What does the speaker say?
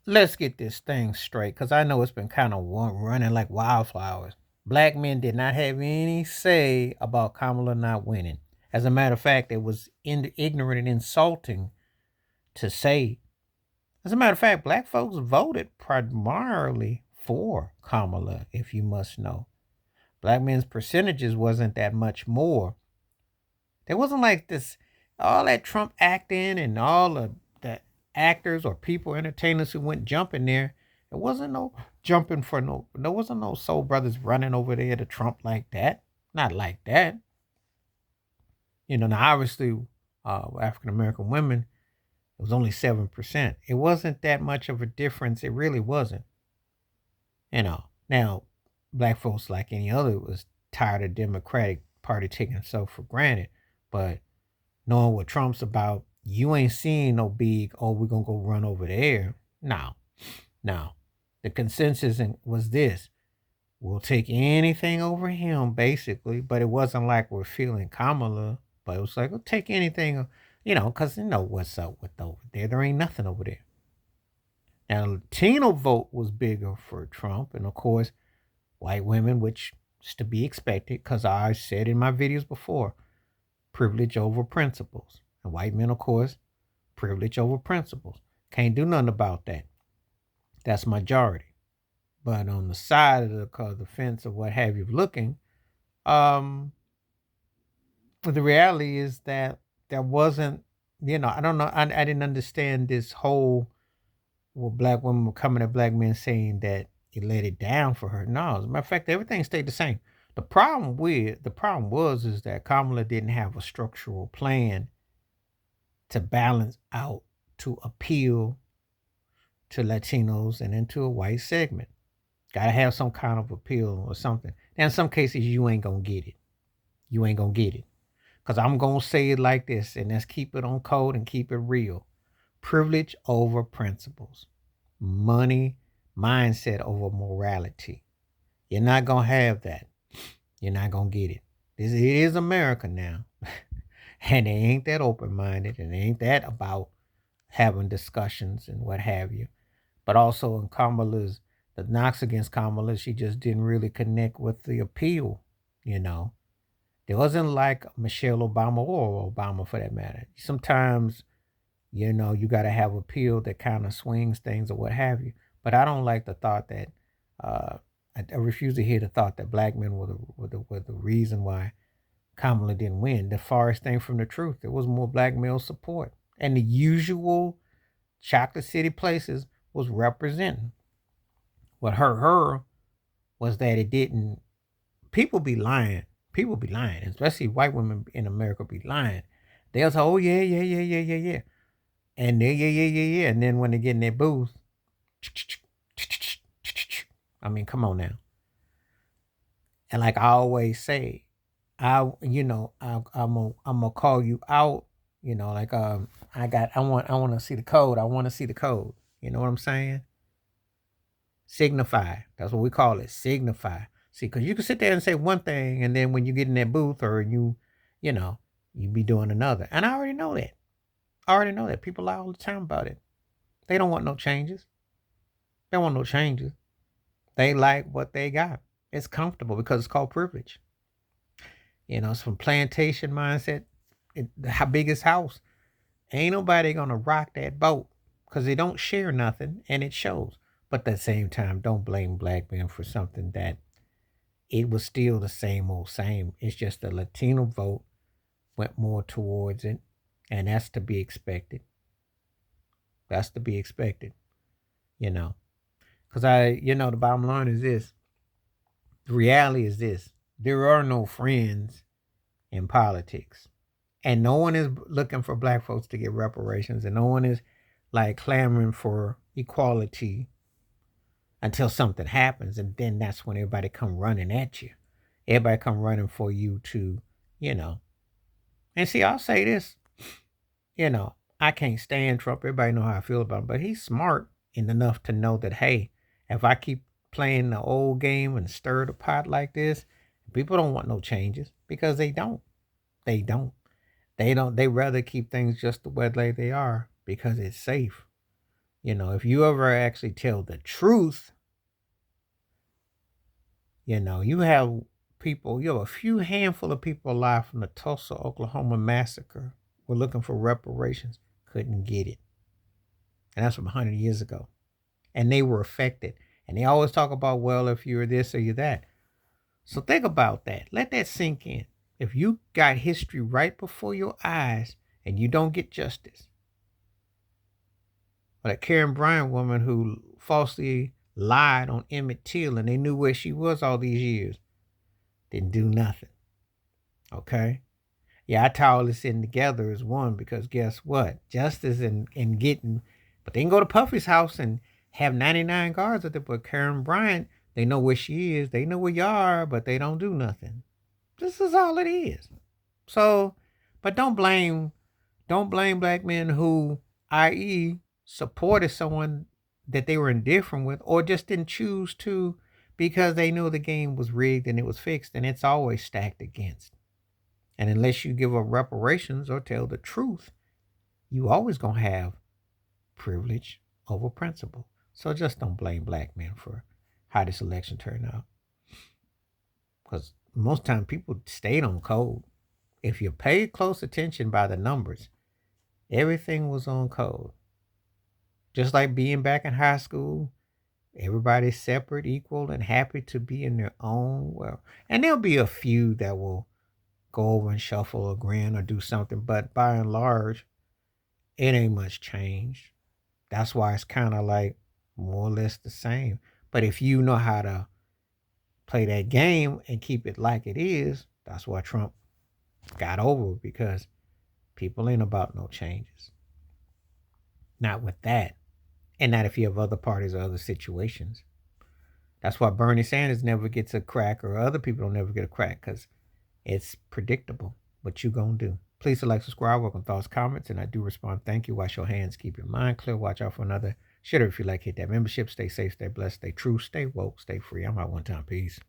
let's get this thing straight, because I know it's been kind of running like wildflowers. Black men did not have any say about Kamala not winning. As a matter of fact, it was ignorant and insulting to say. As a matter of fact, black folks voted primarily for Kamala, if you must know. Black men's percentages wasn't that much more. There wasn't like this, all that Trump acting and all of the actors or people, entertainers who went jumping there. It wasn't no jumping for no, there wasn't no soul brothers running over there to Trump like that. Not like that. Now obviously, African American women, it was only 7%. It wasn't that much of a difference. It really wasn't. Now, black folks, like any other, was tired of Democratic Party taking itself for granted. But knowing what Trump's about, you ain't seeing no big, oh, we're going to go run over there. No, no. The consensus was this: we'll take anything over him, basically. But it wasn't like we're feeling Kamala, but it was like, we'll take anything, because what's up with over there. There ain't nothing over there. Now, the Latino vote was bigger for Trump. And of course, white women, which is to be expected, because I said in my videos before, privilege over principles. And white men, of course, privilege over principles. Can't do nothing about that. That's majority. But on the side of the fence or what have you looking, um, the reality is that there wasn't, I don't know, I didn't understand this whole, well, black women were coming at black men saying that it let it down for her. No, as a matter of fact, everything stayed the same. The problem was is that Kamala didn't have a structural plan to balance out to appeal to Latinos and into a white segment. Gotta have some kind of appeal or something. Now, in some cases, you ain't gonna get it. You ain't gonna get it. Because I'm gonna say it like this, and let's keep it on code and keep it real. Privilege over principles. Money mindset over morality. You're not gonna have that. You're not gonna get it. It is America now. And they ain't that open-minded, and they ain't that about having discussions and what have you. But also in Kamala's, the knocks against Kamala, she just didn't really connect with the appeal, you know. It wasn't like Michelle Obama or Obama for that matter. Sometimes, you got to have appeal that kind of swings things or what have you. But I don't like the thought that, uh, I refuse to hear the thought that black men were the reason why Kamala didn't win. The farthest thing from the truth. There was more black male support. And the usual chocolate city places was representing. What hurt her was that it didn't. People be lying. People be lying, especially white women in America be lying. They'll say, "Oh yeah, yeah, yeah, yeah, yeah, yeah," and they yeah, yeah, yeah, yeah, and then when they get in their booth, I mean, come on now. And like I always say, I'm gonna call you out. Like I want to see the code. I want to see the code. You know what I'm saying? Signify. That's what we call it. Signify. See, because you can sit there and say one thing, and then when you get in that booth, or you know, you be doing another. And I already know that. I already know that. People lie all the time about it. They don't want no changes. They don't want no changes. They like what they got. It's comfortable because it's called privilege. It's from plantation mindset. How big is house? Ain't nobody gonna rock that boat because they don't share nothing, and it shows. But at the same time, don't blame black men for something that it was still the same old same. It's just the Latino vote went more towards it, and that's to be expected. That's to be expected, you know. Because the bottom line is this: the reality is this: there are no friends in politics, and no one is looking for black folks to get reparations, and no one is like clamoring for equality until something happens, and then that's when everybody come running at you. Everybody come running for you to, you know. And see, I'll say this, I can't stand Trump. Everybody know how I feel about him, but he's smart enough to know that, hey, if I keep playing the old game and stir the pot like this, people don't want no changes because they don't. They don't. They don't. They rather keep things just the way they are because it's safe. If you ever actually tell the truth, you have a few handful of people alive from the Tulsa, Oklahoma massacre. We're looking for reparations, couldn't get it. And that's from 100 years ago. And they were affected. And they always talk about, well, if you're this or you're that. So think about that. Let that sink in. If you got history right before your eyes and you don't get justice, or that Karen Bryant woman who falsely lied on Emmett Till and they knew where she was all these years, didn't do nothing. Okay? Yeah, I tie all this in together as one because guess what? Justice and getting, but they can go to Puffy's house and have 99 guards with it, but Karen Bryant, they know where she is, they know where you are, but they don't do nothing. This is all it is. So, but don't blame black men who, i.e., supported someone that they were indifferent with or just didn't choose to because they knew the game was rigged and it was fixed and it's always stacked against. And unless you give up reparations or tell the truth, you always gonna have privilege over principle. So just don't blame black men for how this election turned out. Because most time people stayed on code. If you paid close attention by the numbers, everything was on code. Just like being back in high school, everybody's separate, equal, and happy to be in their own world. And there'll be a few that will go over and shuffle or grin or do something, but by and large, it ain't much change. That's why it's kind of like more or less the same. But if you know how to play that game and keep it like it is, that's why Trump got over, because people ain't about no changes. Not with that. And not if you have other parties or other situations. That's why Bernie Sanders never gets a crack, or other people don't never get a crack, because it's predictable what you gonna do. Please like, subscribe, welcome thoughts, comments, and I do respond. Thank you. Wash your hands, keep your mind clear, watch out for another. Share it if you like, hit that membership. Stay safe, stay blessed, stay true, stay woke, stay free. I'm out one time. Peace.